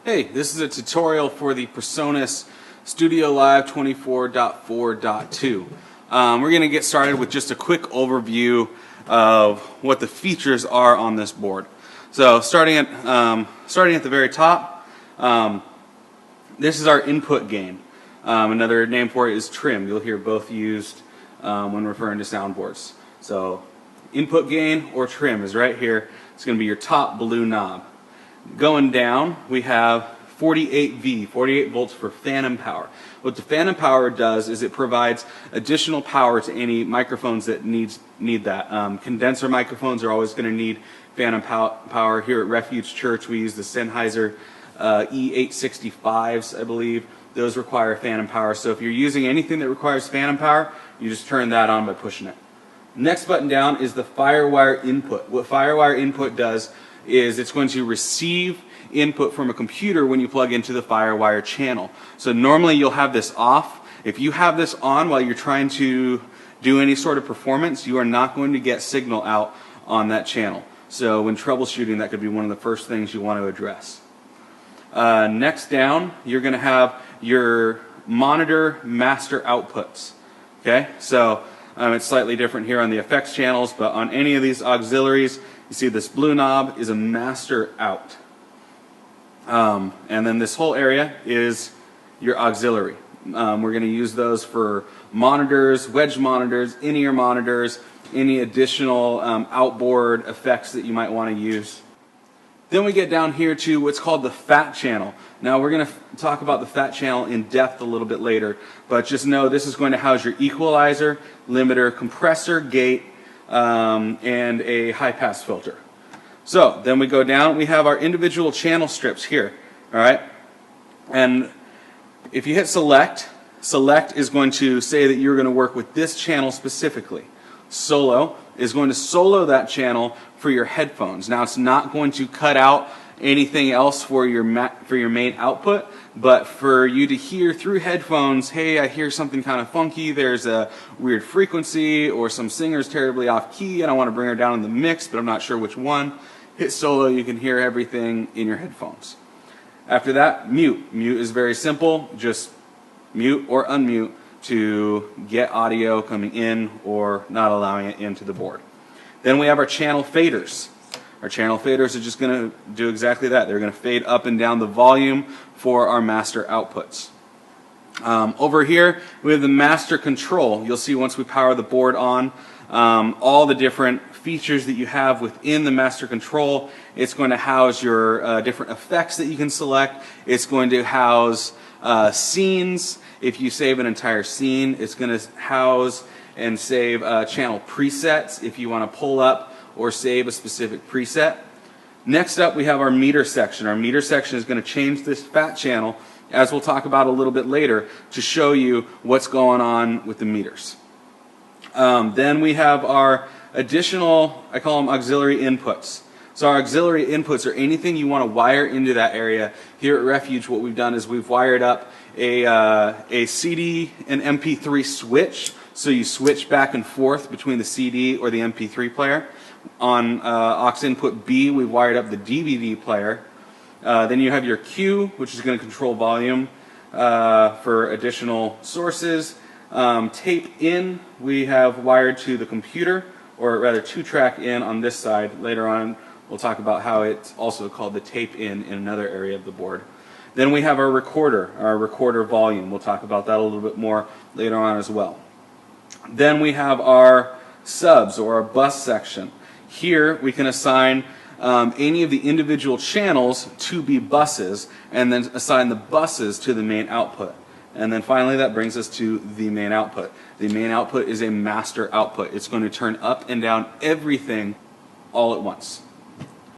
Hey, this is a tutorial for the Presonus Studio Live 24.4.2. We're going to get started with just a quick overview of what the features are on this board. So starting at the very top, this is our input gain. Another name for it is trim. You'll hear both used when referring to soundboards. So input gain or trim is right here. It's going to be your top blue knob. Going down, we have 48V, 48 volts for phantom power. What the phantom power does is it provides additional power to any microphones that need that. Condenser microphones are always going to need phantom power. Here at Refuge Church, we use the Sennheiser E865s, I believe. Those require phantom power. So if you're using anything that requires phantom power, you just turn that on by pushing it. Next button down is the Firewire Input. What Firewire Input does is it's going to receive input from a computer when you plug into the Firewire channel. So normally you'll have this off. If you have this on while you're trying to do any sort of performance, you are not going to get signal out on that channel. So when troubleshooting, that could be one of the first things you want to address. Next down, you're going to have your monitor master outputs. Okay, so it's slightly different here on the effects channels, but on any of these auxiliaries, you see this blue knob is a master out. And then this whole area is your auxiliary. We're going to use those for monitors, wedge monitors, in-ear monitors, any additional outboard effects that you might want to use. Then we get down here to what's called the fat channel. Now we're going to talk about the fat channel in depth a little bit later, but just know this is going to house your equalizer, limiter, compressor, gate, and a high-pass filter. So then we go down, we have our individual channel strips here, all right? And if you hit select, select is going to say that you're going to work with this channel specifically. Solo is going to solo that channel for your headphones. Now it's not going to cut out anything else for your main output, but for you to hear through headphones, hey, I hear something kind of funky, there's a weird frequency, or some singer's terribly off key and I want to bring her down in the mix, but I'm not sure which one. Hit solo, you can hear everything in your headphones. After that, mute. Mute is very simple, just mute or unmute to get audio coming in or not allowing it into the board. Then we have our channel faders. Our channel faders are just going to do exactly that. They're going to fade up and down the volume for our master outputs. Over here, we have the master control. You'll see once we power the board on, all the different features that you have within the master control. It's going to house your different effects that you can select. It's going to house scenes. If you save an entire scene, it's going to house and save channel presets if you want to pull up or save a specific preset. Next up, we have our meter section. Our meter section is going to change this fat channel, as we'll talk about a little bit later, to show you what's going on with the meters. Then we have our additional, I call them auxiliary inputs. So our auxiliary inputs are anything you want to wire into that area. Here at Refuge, what we've done is we've wired up a CD and MP3 switch. So you switch back and forth between the CD or the MP3 player. On aux input B, we've wired up the DVD player. Then you have your Q, which is going to control volume for additional sources. Tape in, we have wired to the computer, or rather 2-track in on this side. Later on, we'll talk about how it's also called the tape in another area of the board. Then we have our recorder volume. We'll talk about that a little bit more later on as well. Then we have our subs, or our bus section. Here we can assign any of the individual channels to be buses, and then assign the buses to the main output. And then finally that brings us to the main output. The main output is a master output. It's going to turn up and down everything all at once.